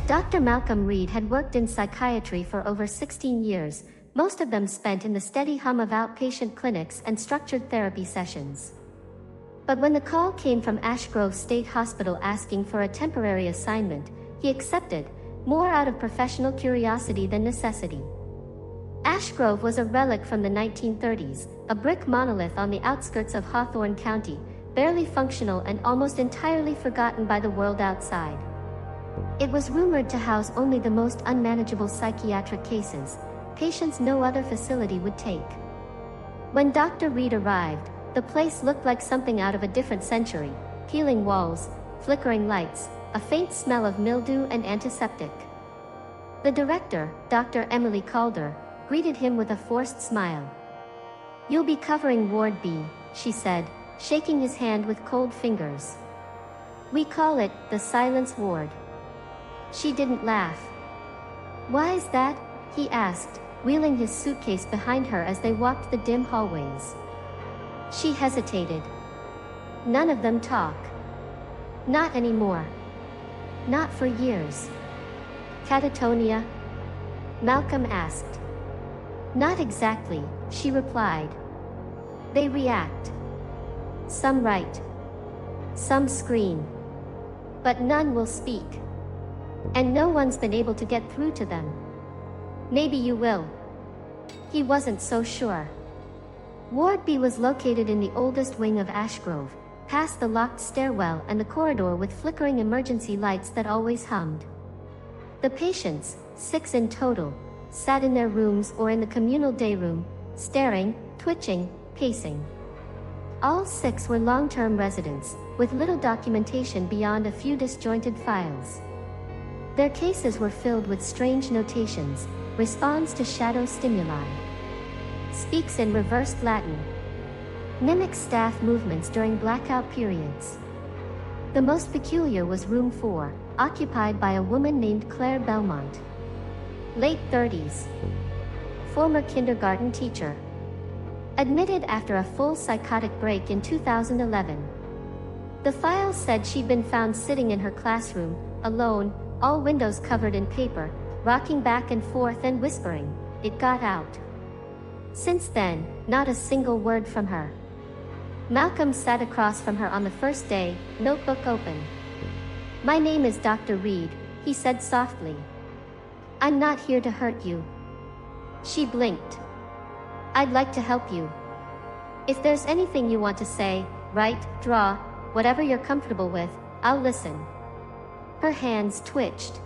Dr. Malcolm Reed had worked in psychiatry for over 16 years, most of them spent in the steady hum of outpatient clinics and structured therapy sessions. But when the call came from Ash Grove State Hospital asking for a temporary assignment, he accepted, more out of professional curiosity than necessity. Ash Grove was a relic from the 1930s, a brick monolith on the outskirts of Hawthorne County, barely functional and almost entirely forgotten by the world outside. It was rumored to house only the most unmanageable psychiatric cases, patients no other facility would take. When Dr. Reed arrived, the place looked like something out of a different century: peeling walls, flickering lights, a faint smell of mildew and antiseptic. The director, Dr. Emily Calder, greeted him with a forced smile. "You'll be covering Ward B," she said, shaking his hand with cold fingers. "We call it the Silence Ward." She didn't laugh. "Why is that?" he asked, wheeling his suitcase behind her as they walked the dim hallways. She hesitated. "None of them talk. Not anymore. Not for years." "Catatonia?" Malcolm asked. "Not exactly," she replied. "They react. Some write. Some scream. But none will speak. And no one's been able to get through to them. Maybe you will." He wasn't so sure. Ward B was located in the oldest wing of Ash Grove, past the locked stairwell and the corridor with flickering emergency lights that always hummed. The patients, 6 in total, sat in their rooms or in the communal day room, staring, twitching, pacing. All 6 were long-term residents, with little documentation beyond a few disjointed files. Their cases were filled with strange notations: responds to shadow stimuli, speaks in reversed Latin, mimics staff movements during blackout periods. The most peculiar was room 4, occupied by a woman named Claire Belmont. Late 30s. Former kindergarten teacher. Admitted after a full psychotic break in 2011. The files said she'd been found sitting in her classroom, alone, all windows covered in paper, rocking back and forth and whispering, "It got out." Since then, not a single word from her. Malcolm sat across from her on the first day, notebook open. "My name is Dr. Reed," he said softly. "I'm not here to hurt you." She blinked. "I'd like to help you. If there's anything you want to say, write, draw, whatever you're comfortable with, I'll listen." Her hands twitched.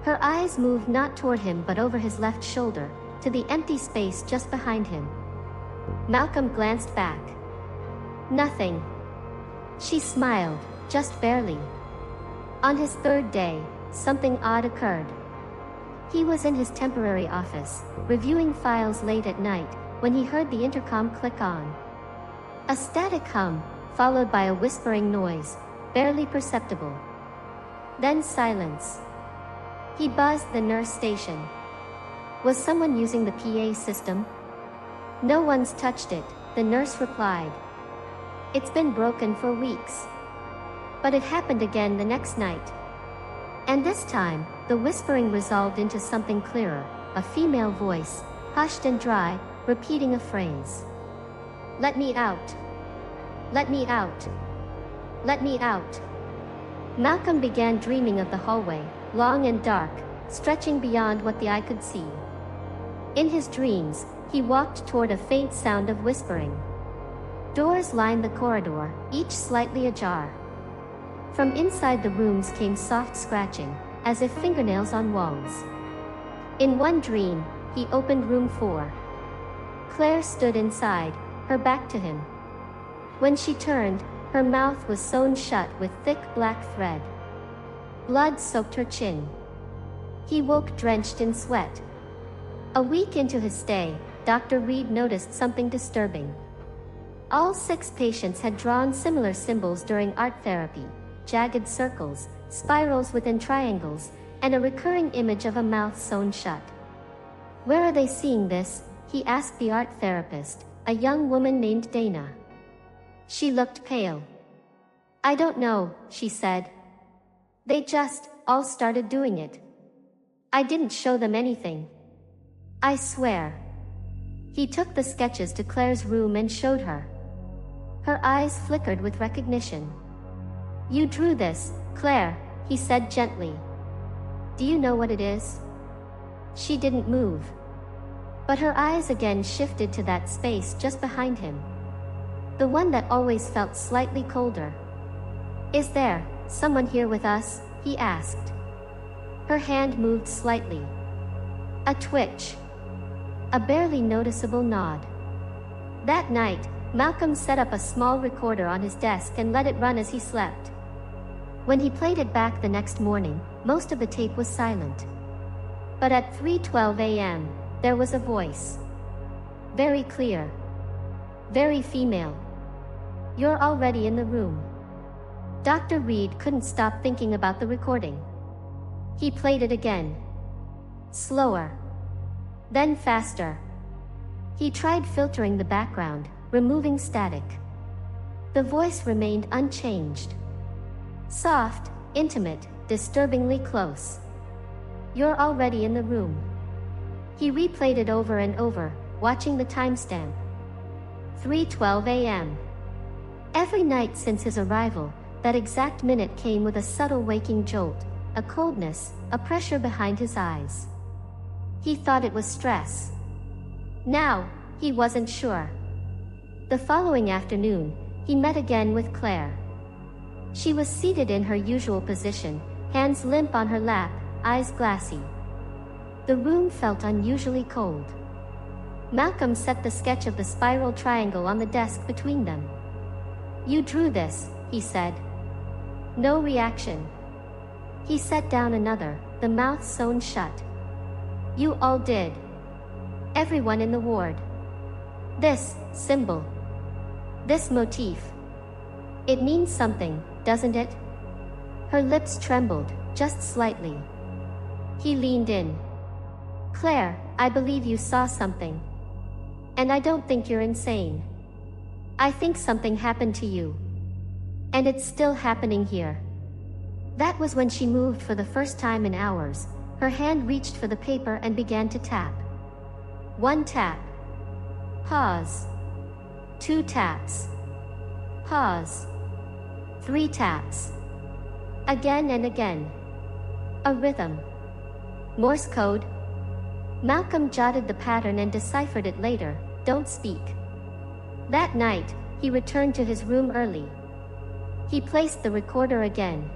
Her eyes moved not toward him but over his left shoulder, to the empty space just behind him. Malcolm glanced back. "Nothing." She smiled, just barely. On his 3rd day, something odd occurred. He was in his temporary office, reviewing files late at night, when he heard the intercom click on. A static hum, followed by a whispering noise, barely perceptible. Then silence. He buzzed the nurse station. Was someone using the PA system? "No one's touched it," the nurse replied. "It's been broken for weeks." But it happened again the next night. And this time, the whispering resolved into something clearer, a female voice, hushed and dry, repeating a phrase. "Let me out. Let me out. Let me out." Malcolm began dreaming of the hallway, long and dark, stretching beyond what the eye could see. In his dreams, he walked toward a faint sound of whispering. Doors lined the corridor, each slightly ajar. From inside the rooms came soft scratching, as if fingernails on walls. In one dream, he opened room 4. Claire stood inside, her back to him. When she turned, her mouth was sewn shut with thick black thread. Blood soaked her chin. He woke drenched in sweat. A week into his stay, Dr. Reed noticed something disturbing. All 6 patients had drawn similar symbols during art therapy: jagged circles, spirals within triangles, and a recurring image of a mouth sewn shut. "Where are they seeing this?" he asked the art therapist, a young woman named Dana. She looked pale. "I don't know," she said. "They just all started doing it. I didn't show them anything. I swear. He took the sketches to Claire's room and showed her. Her eyes flickered with recognition. You drew this, Claire, he said gently. Do you know what it is? She didn't move. But her eyes again shifted to that space just behind him. The one that always felt slightly colder. Is there someone here with us? He asked. Her hand moved slightly. A twitch. A barely noticeable nod. That night, Malcolm set up a small recorder on his desk and let it run as he slept. When he played it back the next morning, most of the tape was silent. But at 3:12 a.m., there was a voice. Very clear. Very female. You're already in the room. Dr. Reed couldn't stop thinking about the recording. He played it again. Slower. Then faster. He tried filtering the background, removing static. The voice remained unchanged. Soft, intimate, disturbingly close. You're already in the room. He replayed it over and over, watching the timestamp. 3:12 a.m. Every night since his arrival, that exact minute came with a subtle waking jolt, a coldness, a pressure behind his eyes. He thought it was stress. Now, he wasn't sure. The following afternoon, he met again with Claire. She was seated in her usual position, hands limp on her lap, eyes glassy. The room felt unusually cold. Malcolm set the sketch of the spiral triangle on the desk between them. You drew this, he said. No reaction. He set down another, the mouth sewn shut. You all did. Everyone in the ward. This symbol. This motif. It means something, doesn't it? Her lips trembled, just slightly. He leaned in. Claire, I believe you saw something. And I don't think you're insane. I think something happened to you. And it's still happening here. That was when she moved for the first time in hours. Her hand reached for the paper and began to tap. 1 tap. Pause. 2 taps. Pause. 3 taps. Again and again. A rhythm. Morse code. Malcolm jotted the pattern and deciphered it later. Don't speak. That night, he returned to his room early. He placed the recorder again.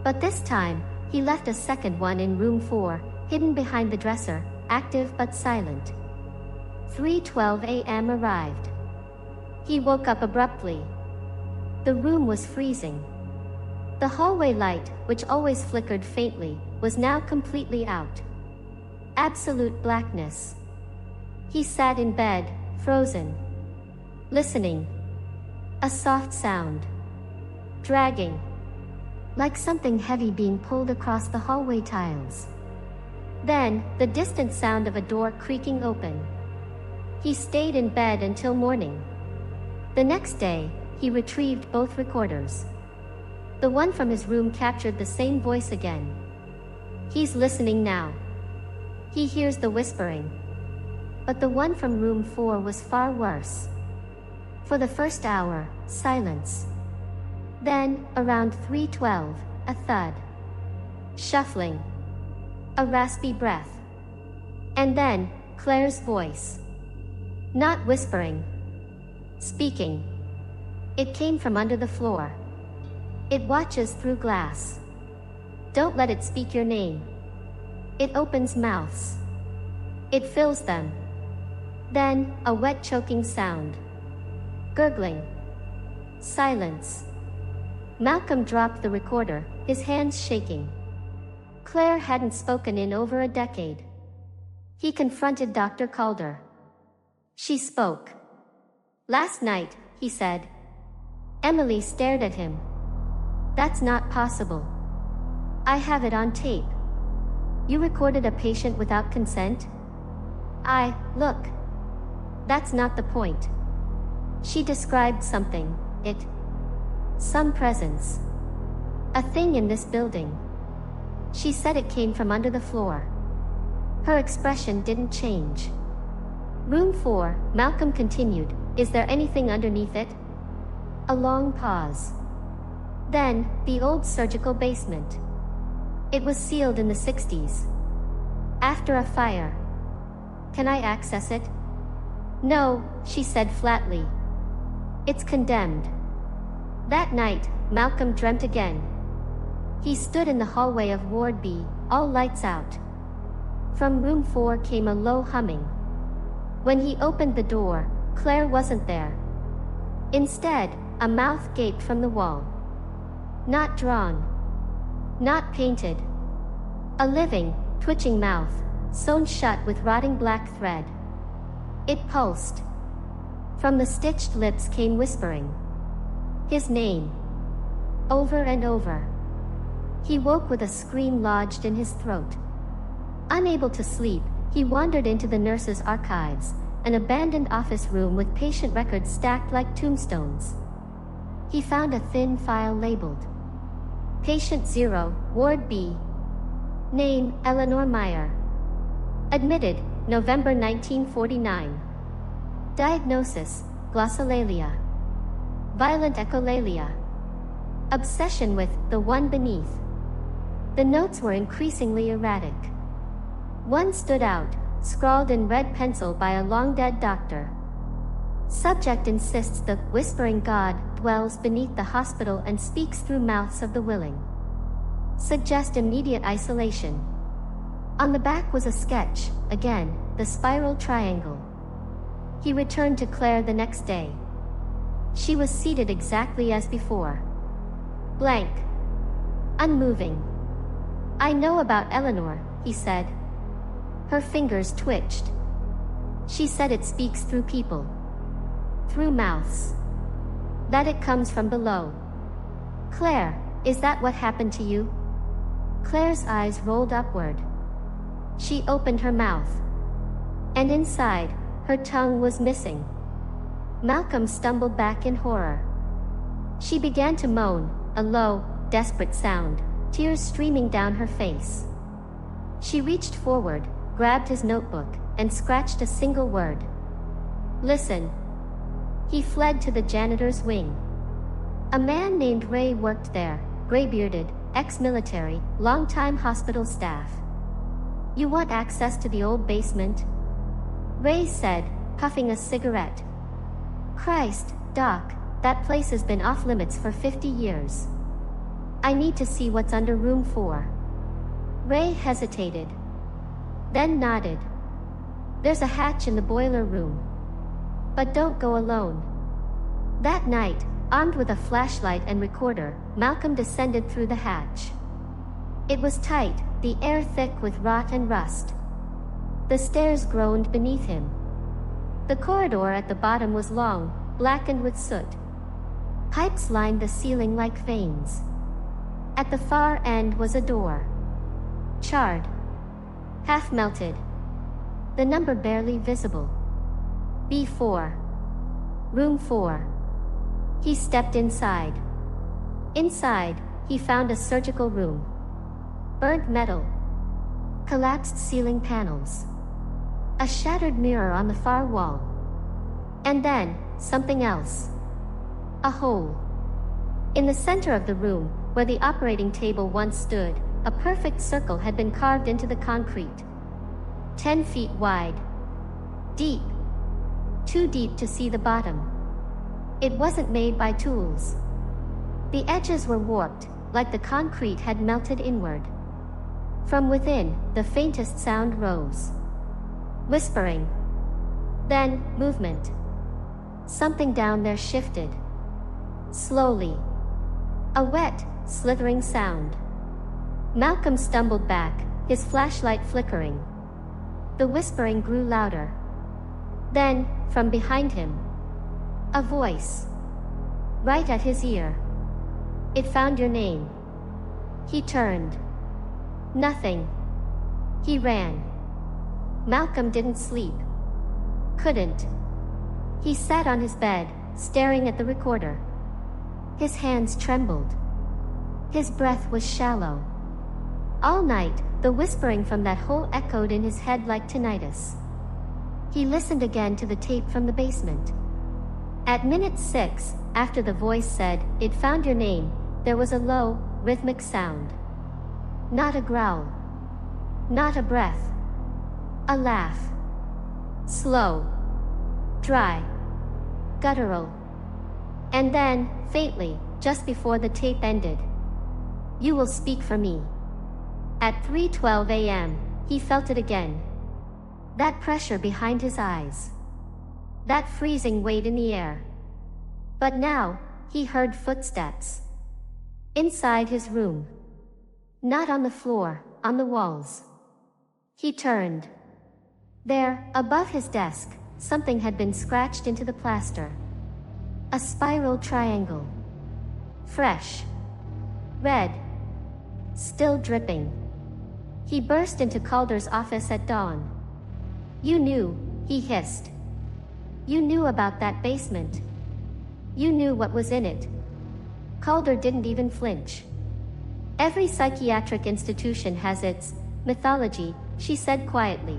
But this time, he left a second one in room 4, hidden behind the dresser, active but silent. 3:12 a.m. arrived. He woke up abruptly. The room was freezing. The hallway light, which always flickered faintly, was now completely out. Absolute blackness. He sat in bed, frozen. Listening. A soft sound. Dragging. Like something heavy being pulled across the hallway tiles. Then, the distant sound of a door creaking open. He stayed in bed until morning. The next day, he retrieved both recorders. The one from his room captured the same voice again. He's listening now. He hears the whispering. But the one from room 4 was far worse. For the first hour, silence. Then, around 3:12, a thud. Shuffling. A raspy breath. And then, Claire's voice. Not whispering. Speaking. It came from under the floor. It watches through glass. Don't let it speak your name. It opens mouths. It fills them. Then, a wet choking sound. Gurgling. Silence. Malcolm dropped the recorder, his hands shaking. Claire hadn't spoken in over a decade. He confronted Dr. Calder. She spoke. Last night, he said. Emily stared at him. That's not possible. I have it on tape. You recorded a patient without consent? Look. That's not the point. She described something, some presence. A thing in this building. She said it came from under the floor. Her expression didn't change. Room 4, Malcolm continued. Is there anything underneath it? A long pause. Then, the old surgical basement. It was sealed in the 60s. After a fire. Can I access it? No, she said flatly. It's condemned. That night, Malcolm dreamt again. He stood in the hallway of Ward B, all lights out. From room 4 came a low humming. When he opened the door, Claire wasn't there. Instead, a mouth gaped from the wall. Not drawn. Not painted. A living, twitching mouth, sewn shut with rotting black thread. It pulsed. From the stitched lips came whispering. His name. Over and over. He woke with a scream lodged in his throat. Unable to sleep, he wandered into the nurse's archives, an abandoned office room with patient records stacked like tombstones. He found a thin file labeled Patient 0, Ward B. Name, Eleanor Meyer. Admitted, November 1949. Diagnosis, glossolalia. Violent echolalia. Obsession with the one beneath. The notes were increasingly erratic. One stood out, scrawled in red pencil by a long-dead doctor. Subject insists the whispering God dwells beneath the hospital and speaks through mouths of the willing. Suggest immediate isolation. On the back was a sketch, again, the spiral triangle. He returned to Claire the next day. She was seated exactly as before. Blank. Unmoving. I know about Eleanor, he said. Her fingers twitched. She said it speaks through people. Through mouths. That it comes from below. Claire, is that what happened to you? Claire's eyes rolled upward. She opened her mouth. And inside, her tongue was missing. Malcolm stumbled back in horror. She began to moan, a low, desperate sound, tears streaming down her face. She reached forward, grabbed his notebook, and scratched a single word. Listen. He fled to the janitor's wing. A man named Ray worked there, gray-bearded, ex-military, long-time hospital staff. You want access to the old basement? Ray said, puffing a cigarette. Christ, Doc, that place has been off-limits for 50 years. I need to see what's under room 4. Ray hesitated. Then nodded. There's a hatch in the boiler room. But don't go alone. That night, armed with a flashlight and recorder, Malcolm descended through the hatch. It was tight, the air thick with rot and rust. The stairs groaned beneath him. The corridor at the bottom was long, blackened with soot. Pipes lined the ceiling like veins. At the far end was a door. Charred. Half melted. The number barely visible. B4. Room 4. He stepped inside. Inside, he found a surgical room. Burnt metal. Collapsed ceiling panels. A shattered mirror on the far wall. And then, something else. A hole. In the center of the room, where the operating table once stood, a perfect circle had been carved into the concrete. 10 feet wide. Deep. Too deep to see the bottom. It wasn't made by tools. The edges were warped, like the concrete had melted inward. From within, the faintest sound rose. Whispering. Then, movement. Something down there shifted. Slowly. A wet, slithering sound. Malcolm stumbled back, his flashlight flickering. The whispering grew louder. Then, from behind him, a voice. Right at his ear. It found your name. He turned. Nothing. He ran. Malcolm didn't sleep. Couldn't. He sat on his bed, staring at the recorder. His hands trembled. His breath was shallow. All night, the whispering from that hole echoed in his head like tinnitus. He listened again to the tape from the basement. At minute 6, after the voice said, "It found your name," there was a low, rhythmic sound. Not a growl. Not a breath. A laugh. Slow. Dry. Guttural. And then, faintly, just before the tape ended, "You will speak for me." At 3:12 a.m., he felt it again. That pressure behind his eyes. That freezing weight in the air. But now, he heard footsteps. Inside his room. Not on the floor, on the walls. He turned. There, above his desk, something had been scratched into the plaster. A spiral triangle. Fresh. Red. Still dripping. He burst into Calder's office at dawn. "You knew," he hissed. "You knew about that basement. You knew what was in it." Calder didn't even flinch. "Every psychiatric institution has its mythology," she said quietly.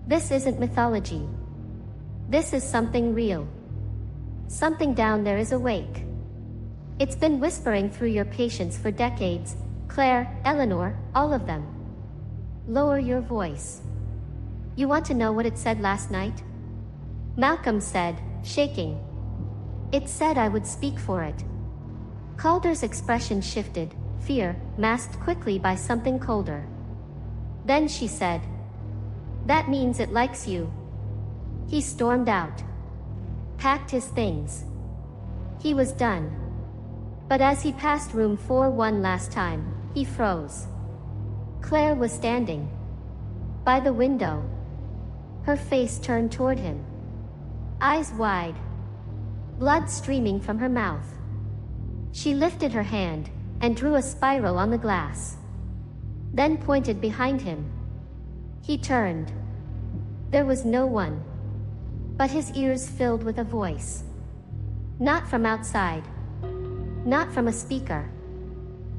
"This isn't mythology. This is something real. Something down there is awake. It's been whispering through your patients for decades, Claire, Eleanor, all of them. Lower your voice. You want to know what it said last night?" Malcolm said, shaking. "It said I would speak for it." Calder's expression shifted, fear, masked quickly by something colder. Then she said, "That means it likes you." He stormed out. Packed his things. He was done. But as he passed room 4-1 last time, he froze. Claire was standing by the window. Her face turned toward him. Eyes wide. Blood streaming from her mouth. She lifted her hand and drew a spiral on the glass. Then pointed behind him. He turned. There was no one. But his ears filled with a voice. Not from outside. Not from a speaker.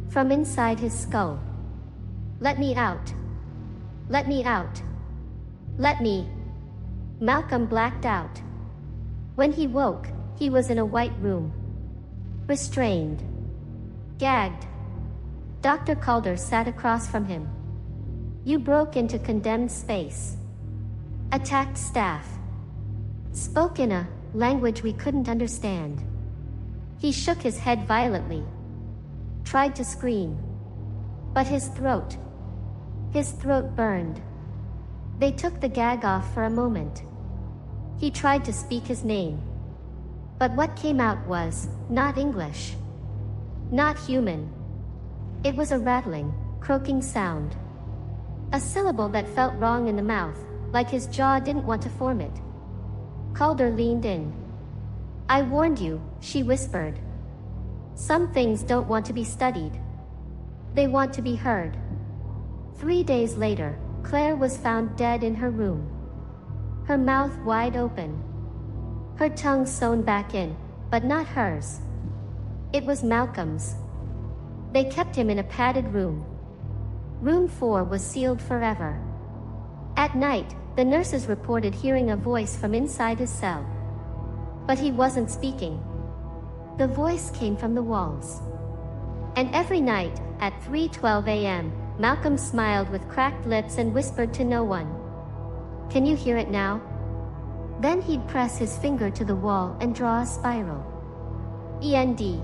From inside his skull. "Let me out. Let me out. Let me." Malcolm blacked out. When he woke, he was in a white room. Restrained. Gagged. Dr. Calder sat across from him. "You broke into condemned space. Attacked staff. Spoke in a language we couldn't understand." He shook his head violently. Tried to scream. But his throat burned. They took the gag off for a moment. He tried to speak his name. But what came out was not English. Not human. It was a rattling, croaking sound. A syllable that felt wrong in the mouth, like his jaw didn't want to form it. Calder leaned in. "I warned you," she whispered. "Some things don't want to be studied. They want to be heard." 3 days later, Claire was found dead in her room. Her mouth wide open. Her tongue sewn back in, but not hers. It was Malcolm's. They kept him in a padded room. Room 4 was sealed forever. At night, the nurses reported hearing a voice from inside his cell. But he wasn't speaking. The voice came from the walls. And every night, at 3:12 a.m., Malcolm smiled with cracked lips and whispered to no one. "Can you hear it now?" Then he'd press his finger to the wall and draw a spiral. END